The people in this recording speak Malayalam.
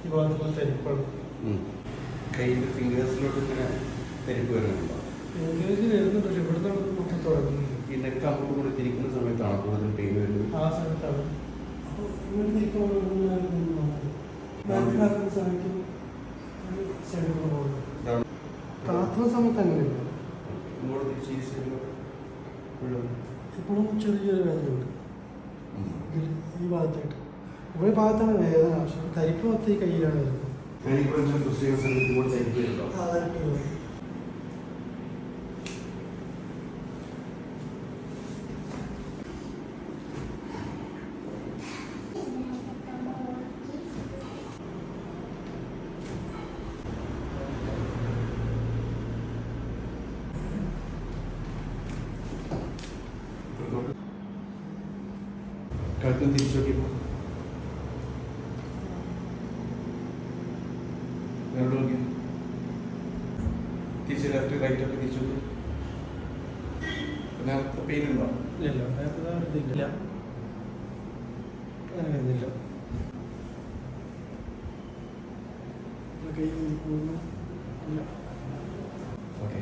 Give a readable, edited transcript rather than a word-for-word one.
ഈ ഭാഗത്തുള്ള തരിപ്പാണ്. കയ്യിൻ്റെ ഫിംഗേഴ്സിലോട്ട് ഇങ്ങനെ തരിപ്പ് വരുന്നുണ്ടോ? ഫിംഗേഴ്സ് വരുന്നുണ്ട്, പക്ഷെ ഇവിടുന്ന് മൊത്തം തുടങ്ങുന്നുണ്ട്. ഈ നെക്ക് അങ്ങോട്ടും കൂടി തിരിക്കുന്ന സമയത്താണ് കൂടുതൽ പെയിൻ വരുന്നത്. ആ സമയത്താണ്. അപ്പോൾ ഇങ്ങനെ തിരിക്കുമ്പോൾ ബാക്കിലാക്കുന്ന സമയത്ത് സൈഡിലൂടെ പോകുന്നത്. കാത്തുന്ന സമയത്ത് അങ്ങനെയല്ല. ഇങ്ങോട്ട് തിരിച്ച് ഈ സൈഡിലോട്ട് ഇപ്പോഴും ചെറിയൊരു വേദനയുണ്ട് ഈ ഭാഗത്തായിട്ട്. ഇവിടെ ഭാഗത്താണ് വേദന, പക്ഷെ തരിപ്പ് മൊത്തം ഈ കയ്യിലാണ് വരുന്നത്. കഴുത്തും തിരിച്ചു നോക്കിയപ്പോൾ തിരിച്ച് ലെഫ്റ്റ് റൈറ്റ് ഒക്കെ തിരിച്ചു നോക്കി. പിന്നെ പെയിൻ ഉണ്ടോ? ഇല്ല, ഇതില്ല, അങ്ങനെ വരുന്നില്ല. കൈ പോകുന്നു. ഓക്കെ.